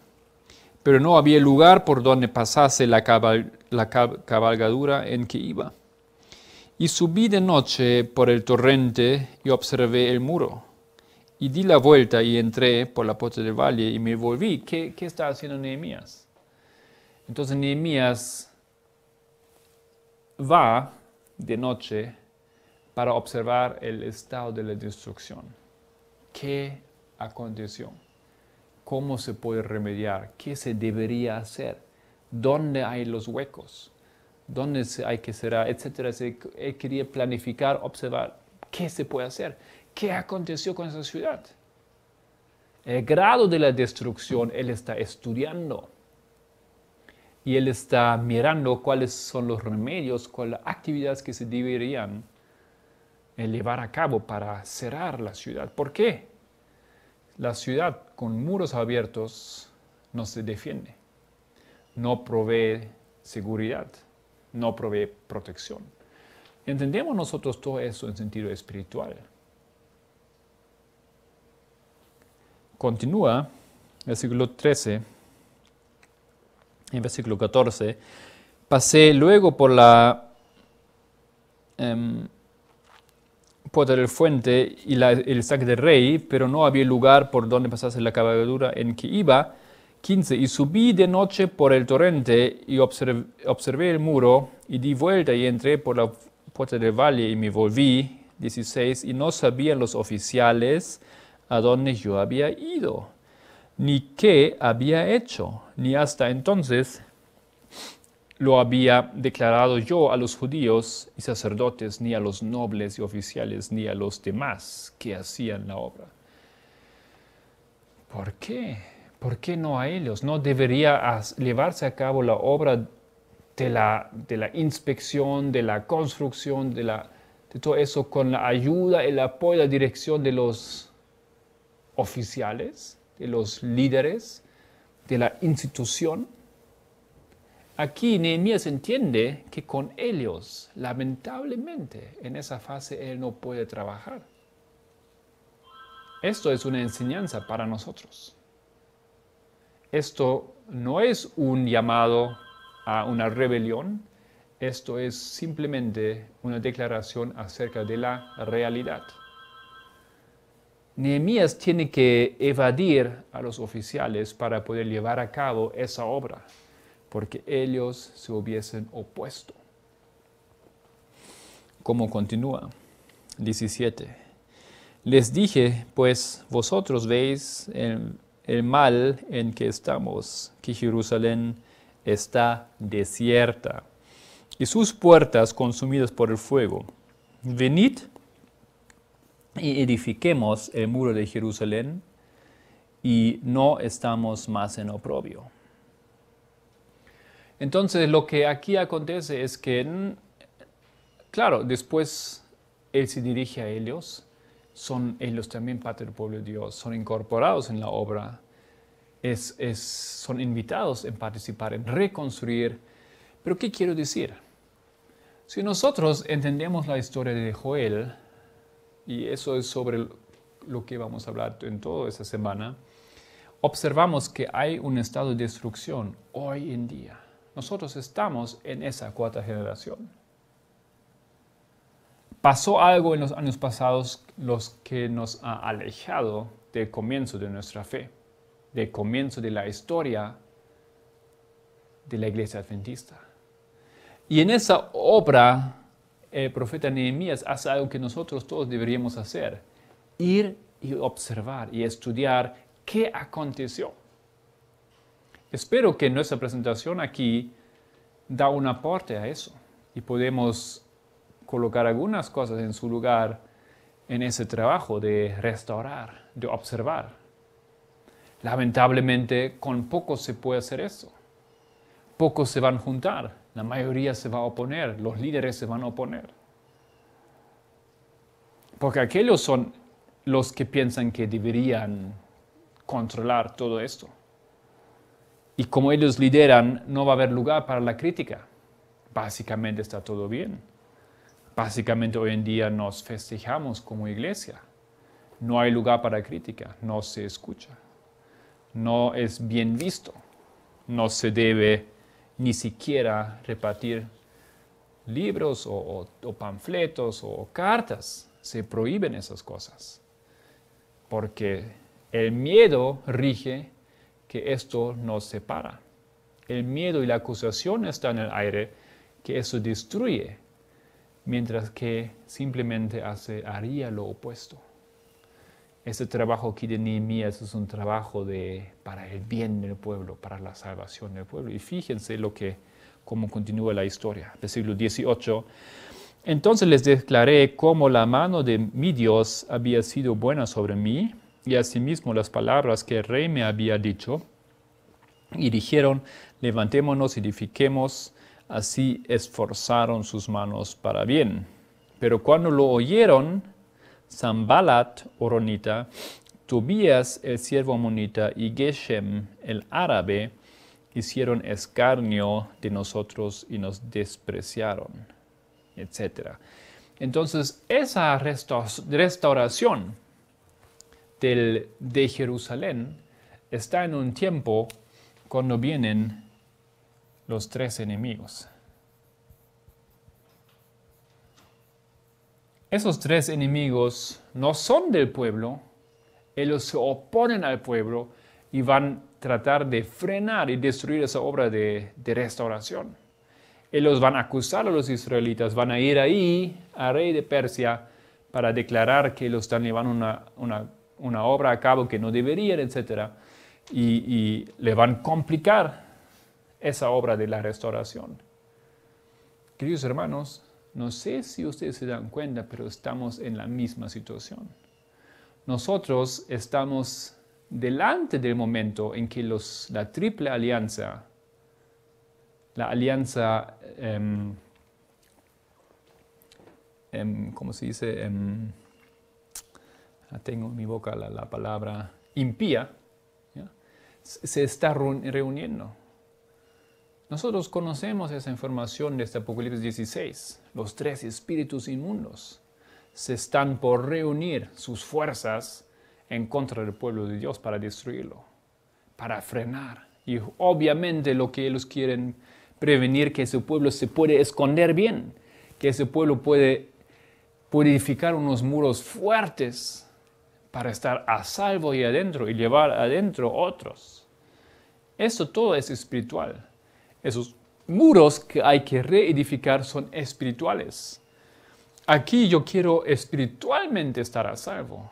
pero no había lugar por donde pasase la cabalgadura en que iba. Y subí de noche por el torrente y observé el muro, y di la vuelta y entré por la puerta del valle y me volví. ¿Qué está haciendo Nehemías? Entonces Nehemías va de noche para observar el estado de la destrucción. ¿Qué aconteció? ¿Cómo se puede remediar? ¿Qué se debería hacer? ¿Dónde hay los huecos? ¿Dónde hay que cerrar? Etcétera. Él quería planificar, observar qué se puede hacer. ¿Qué aconteció con esa ciudad? El grado de la destrucción él está estudiando. Y él está mirando cuáles son los remedios, cuáles actividades que se deberían llevar a cabo para cerrar la ciudad. ¿Por qué? La ciudad con muros abiertos no se defiende, no provee seguridad, no provee protección. Entendemos nosotros todo eso en sentido espiritual. Continúa, versículo 13, en versículo 14, pasé luego por la puerta del fuente y el estanque del rey, pero no había lugar por donde pasase la cabalgadura en que iba. 15. Y subí de noche por el torrente y observé el muro y di vuelta y entré por la puerta del valle y me volví. 16. Y no sabían los oficiales a dónde yo había ido, ni qué había hecho, ni hasta entonces lo había declarado yo a los judíos y sacerdotes, ni a los nobles y oficiales, ni a los demás que hacían la obra. ¿Por qué? ¿Por qué no a ellos? ¿No debería llevarse a cabo la obra de la inspección, de la construcción, de todo eso con la ayuda, el apoyo, la dirección de los oficiales, de los líderes, de la institución? Aquí Nehemías entiende que con ellos, lamentablemente, en esa fase él no puede trabajar. Esto es una enseñanza para nosotros. Esto no es un llamado a una rebelión, esto es simplemente una declaración acerca de la realidad. Nehemías tiene que evadir a los oficiales para poder llevar a cabo esa obra, porque ellos se hubiesen opuesto. ¿Cómo continúa? 17. Les dije, pues vosotros veis el mal en que estamos, que Jerusalén está desierta y sus puertas consumidas por el fuego. Venid y edifiquemos el muro de Jerusalén y no estamos más en oprobio. Entonces lo que aquí acontece es que, claro, después él se dirige a ellos, son ellos también parte del pueblo de Dios, son incorporados en la obra, son invitados a participar, en reconstruir. Pero ¿qué quiero decir? Si nosotros entendemos la historia de Joel, y eso es sobre lo que vamos a hablar en toda esta semana, observamos que hay un estado de destrucción hoy en día. Nosotros estamos en esa cuarta generación. Pasó algo en los años pasados los que nos ha alejado del comienzo de nuestra fe, del comienzo de la historia de la iglesia adventista. Y en esa obra, el profeta Nehemías hace algo que nosotros todos deberíamos hacer: ir y observar y estudiar qué aconteció. Espero que nuestra presentación aquí da un aporte a eso y podemos colocar algunas cosas en su lugar en ese trabajo de restaurar, de observar. Lamentablemente, con pocos se puede hacer eso. Pocos se van a juntar, la mayoría se va a oponer, los líderes se van a oponer. Porque aquellos son los que piensan que deberían controlar todo esto. Y como ellos lideran, no va a haber lugar para la crítica. Básicamente está todo bien. Básicamente hoy en día nos festejamos como iglesia. No hay lugar para crítica, no se escucha. No es bien visto. No se debe ni siquiera repartir libros o panfletos o cartas. Se prohíben esas cosas. porque el miedo rige que esto nos separa. El miedo y la acusación están en el aire, que eso destruye, mientras que simplemente haría lo opuesto. Este trabajo aquí de Nehemías es un trabajo para el bien del pueblo, para la salvación del pueblo. Y fíjense cómo continúa la historia. Versículo 18. Entonces les declaré cómo la mano de mi Dios había sido buena sobre mí, y asimismo las palabras que el rey me había dicho. Y dijeron, levantémonos y edifiquemos. Así esforzaron sus manos para bien. Pero cuando lo oyeron, Sanballat horonita, Tobías el siervo amonita y Geshem el árabe hicieron escarnio de nosotros y nos despreciaron, etc. Entonces, esa restauración de Jerusalén está en un tiempo cuando vienen los 3 enemigos. Esos 3 enemigos no son del pueblo, ellos se oponen al pueblo y van a tratar de frenar y destruir esa obra de restauración. Ellos van a acusar a los israelitas, van a ir ahí al rey de Persia para declarar que ellos están llevando una obra a cabo que no deberían, etc. Y le van a complicar esa obra de la restauración. Queridos hermanos, no sé si ustedes se dan cuenta, pero estamos en la misma situación. Nosotros estamos delante del momento en que la triple alianza, la alianza, ¿cómo se dice? Tengo en mi boca la palabra impía, ¿ya? Se está reuniendo. Nosotros conocemos esa información desde Apocalipsis 16. Los 3 espíritus inmundos se están por reunir sus fuerzas en contra del pueblo de Dios para destruirlo, para frenar. Y obviamente lo que ellos quieren prevenir, que ese pueblo se puede esconder bien, que ese pueblo puede edificar unos muros fuertes para estar a salvo y adentro y llevar adentro otros. Eso todo es espiritual. Esos muros que hay que reedificar son espirituales. Aquí yo quiero espiritualmente estar a salvo.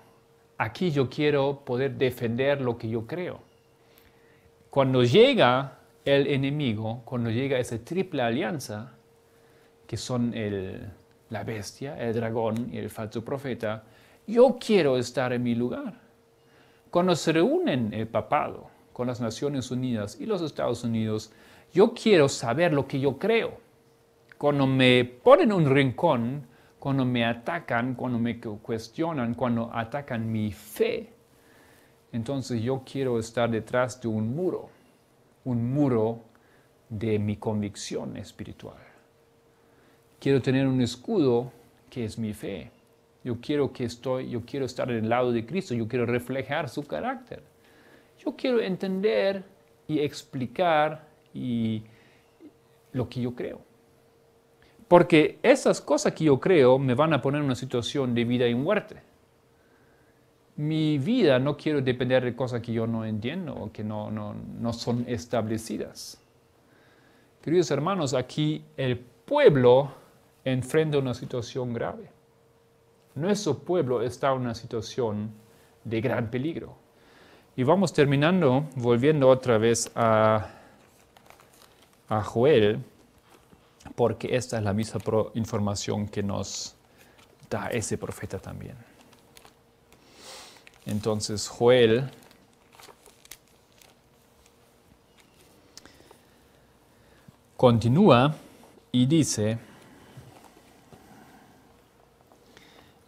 Aquí yo quiero poder defender lo que yo creo. Cuando llega el enemigo, cuando llega esa triple alianza, que son la bestia, el dragón y el falso profeta, yo quiero estar en mi lugar. Cuando se reúnen el papado con las Naciones Unidas y los Estados Unidos, yo quiero saber lo que yo creo. Cuando me ponen un rincón, cuando me atacan, cuando me cuestionan, cuando atacan mi fe, entonces yo quiero estar detrás de un muro de mi convicción espiritual. Quiero tener un escudo que es mi fe. Yo quiero estar en el lado de Cristo, yo quiero reflejar su carácter. Yo quiero entender y explicar lo que yo creo. Porque esas cosas que yo creo me van a poner en una situación de vida y muerte. Mi vida no quiero depender de cosas que yo no entiendo o que no son establecidas. Queridos hermanos, aquí el pueblo enfrenta una situación grave. Nuestro pueblo está en una situación de gran peligro. Y vamos terminando, volviendo otra vez a Joel, porque esta es la misma información que nos da ese profeta también. Entonces Joel continúa y dice,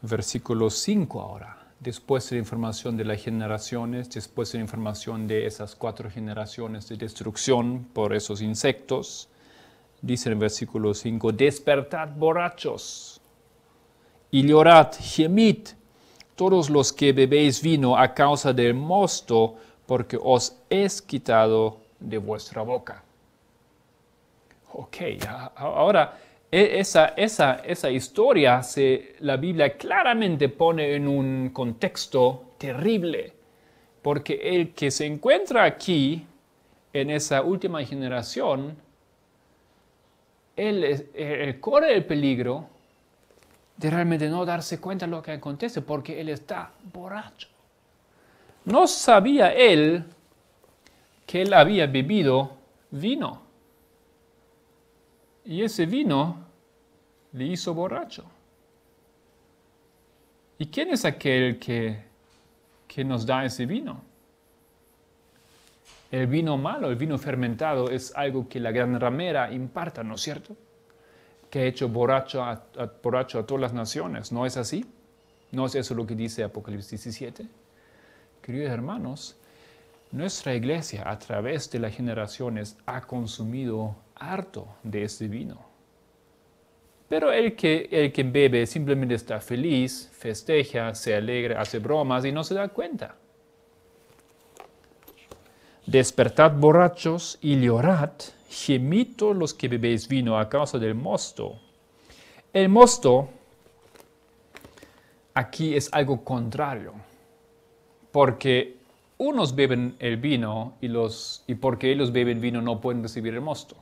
versículo 5 ahora, después de la información de las generaciones, después de la información de esas 4 generaciones de destrucción por esos insectos, dice en el versículo 5, despertad borrachos y llorad, gemid, todos los que bebéis vino a causa del mosto, porque os es quitado de vuestra boca. Ok, ahora Esa historia la Biblia claramente pone en un contexto terrible, porque el que se encuentra aquí, en esa última generación, él corre el peligro de realmente no darse cuenta de lo que acontece, porque él está borracho. No sabía él que él había bebido vino. Y ese vino le hizo borracho. ¿Y quién es aquel que nos da ese vino? El vino malo, el vino fermentado, es algo que la gran ramera imparta, ¿no es cierto? Que ha hecho borracho a todas las naciones. ¿No es así? ¿No es eso lo que dice Apocalipsis 17? Queridos hermanos, nuestra iglesia a través de las generaciones ha consumido harto de ese vino. Pero el que bebe simplemente está feliz, festeja, se alegra, hace bromas y no se da cuenta. Despertad borrachos y llorad, gemid todos los que bebéis vino a causa del mosto. El mosto aquí es algo contrario, porque unos beben el vino y porque ellos beben vino no pueden recibir el mosto.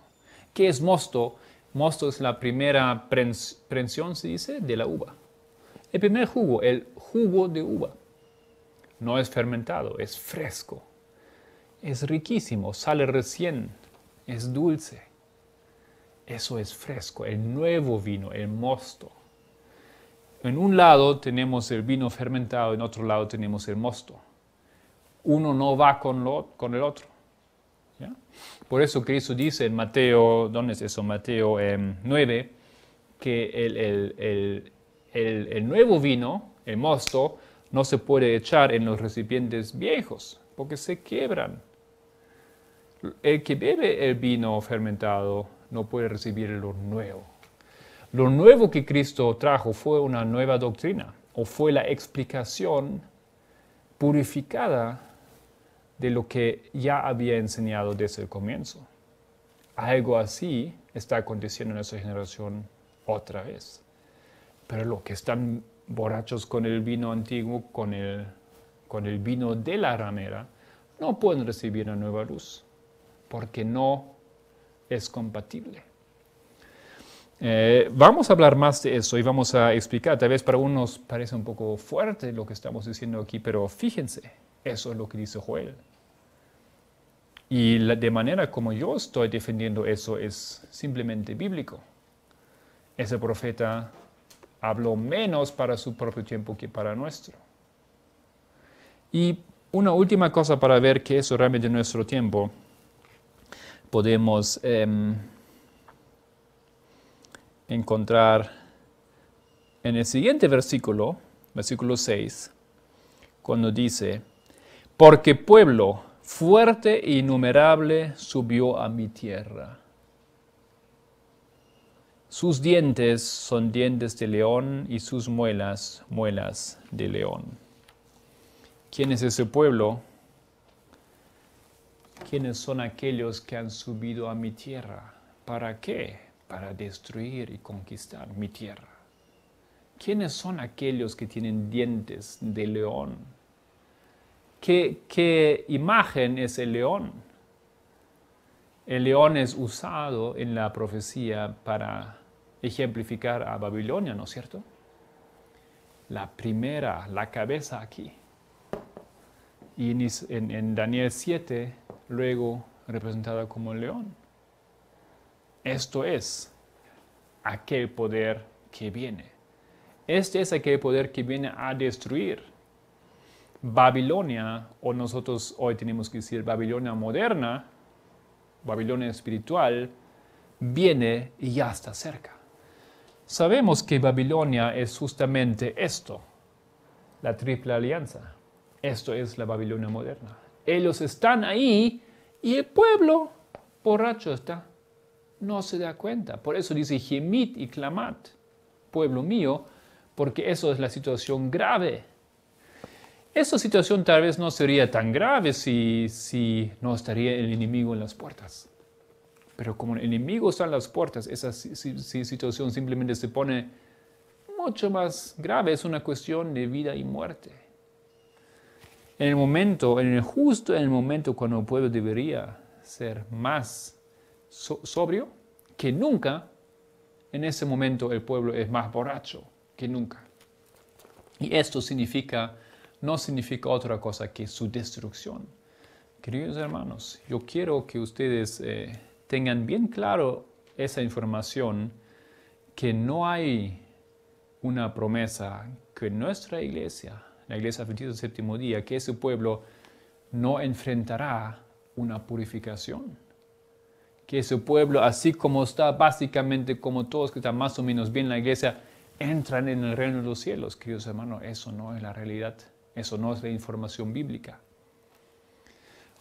¿Qué es mosto? Mosto es la primera prensión, se dice, de la uva. El primer jugo, el jugo de uva. No es fermentado, es fresco. Es riquísimo, sale recién, es dulce. Eso es fresco, el nuevo vino, el mosto. En un lado tenemos el vino fermentado, en otro lado tenemos el mosto. Uno no va con el otro. ¿Ya? Por eso Cristo dice en Mateo, ¿dónde es eso? Mateo 9, que el nuevo vino, el mosto, no se puede echar en los recipientes viejos, porque se quiebran. El que bebe el vino fermentado no puede recibir lo nuevo. Lo nuevo que Cristo trajo fue una nueva doctrina, o fue la explicación purificada de lo que ya había enseñado desde el comienzo. Algo así está aconteciendo en nuestra generación otra vez. Pero los que están borrachos con el vino antiguo, con el vino de la ramera, no pueden recibir la nueva luz, porque no es compatible. Vamos a hablar más de eso y vamos a explicar. Tal vez para unos parece un poco fuerte lo que estamos diciendo aquí, pero fíjense, eso es lo que dice Joel. Y de manera como yo estoy defendiendo eso es simplemente bíblico. Ese profeta habló menos para su propio tiempo que para nuestro. Y una última cosa para ver que eso realmente en nuestro tiempo podemos encontrar en el siguiente versículo, versículo 6, cuando dice, porque pueblo fuerte e innumerable subió a mi tierra. Sus dientes son dientes de león y sus muelas, muelas de león. ¿Quién es ese pueblo? ¿Quiénes son aquellos que han subido a mi tierra? ¿Para qué? Para destruir y conquistar mi tierra. ¿Quiénes son aquellos que tienen dientes de león? ¿Qué imagen es el león? El león es usado en la profecía para ejemplificar a Babilonia, ¿no es cierto? La primera, la cabeza aquí. Y en Daniel 7, luego representada como el león. Esto es aquel poder que viene. Este es aquel poder que viene a destruir. Babilonia, o nosotros hoy tenemos que decir Babilonia moderna, Babilonia espiritual, viene y ya está cerca. Sabemos que Babilonia es justamente esto, la triple alianza. Esto es la Babilonia moderna. Ellos están ahí y el pueblo borracho está. No se da cuenta. Por eso dice gemid y clamad, pueblo mío, porque eso es la situación grave. Esa situación tal vez no sería tan grave si no estaría el enemigo en las puertas. Pero como el enemigo está en las puertas, esa situación simplemente se pone mucho más grave. Es una cuestión de vida y muerte. Justo en el momento cuando el pueblo debería ser más sobrio que nunca, en ese momento el pueblo es más borracho que nunca. Y esto no significa otra cosa que su destrucción. Queridos hermanos, yo quiero que ustedes tengan bien claro esa información, que no hay una promesa que nuestra iglesia, la iglesia adventista del séptimo día, que ese pueblo no enfrentará una purificación. Que ese pueblo, así como está, básicamente como todos que están más o menos bien en la iglesia, entran en el reino de los cielos. Queridos hermanos, eso no es la realidad. Eso no es la información bíblica.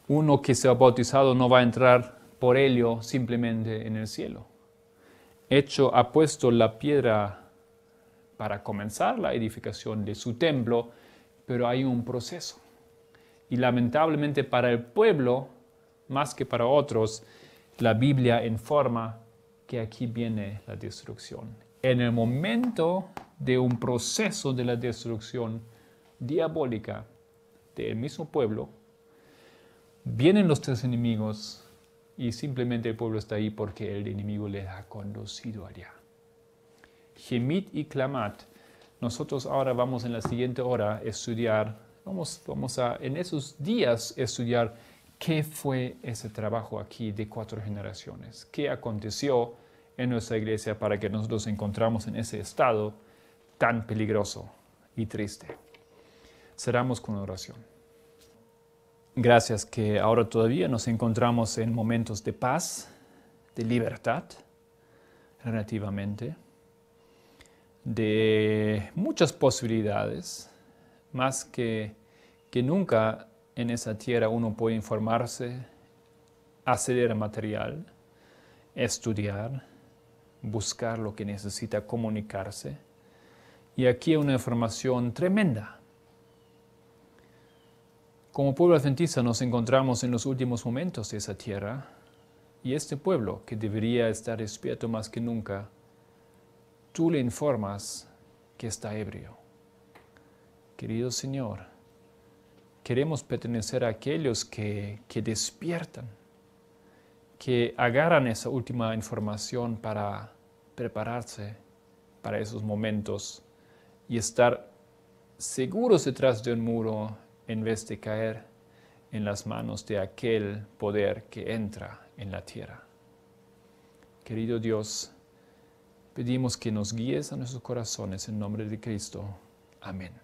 Uno que se ha bautizado no va a entrar por ello simplemente en el cielo. Hecho ha puesto la piedra para comenzar la edificación de su templo, pero hay un proceso. Y lamentablemente para el pueblo, más que para otros, la Biblia informa que aquí viene la destrucción. En el momento de un proceso de la destrucción diabólica del mismo pueblo, vienen los tres enemigos y simplemente el pueblo está ahí porque el enemigo les ha conducido allá. Gemid y clamad. Nosotros ahora vamos en la siguiente hora a estudiar, vamos a en esos días estudiar qué fue ese trabajo aquí de 4 generaciones, qué aconteció en nuestra iglesia para que nosotros encontramos en ese estado tan peligroso y triste. Cerramos con oración. Gracias que ahora todavía nos encontramos en momentos de paz, de libertad, relativamente, de muchas posibilidades, más que nunca en esa tierra uno puede informarse, acceder a material, estudiar, buscar lo que necesita, comunicarse. Y aquí hay una información tremenda. Como pueblo adventista nos encontramos en los últimos momentos de esa tierra, y este pueblo, que debería estar despierto más que nunca, tú le informas que está ebrio. Querido Señor, queremos pertenecer a aquellos que despiertan, que agarran esa última información para prepararse para esos momentos y estar seguros detrás de un muro en vez de caer en las manos de aquel poder que entra en la tierra. Querido Dios, pedimos que nos guíes a nuestros corazones en nombre de Cristo. Amén.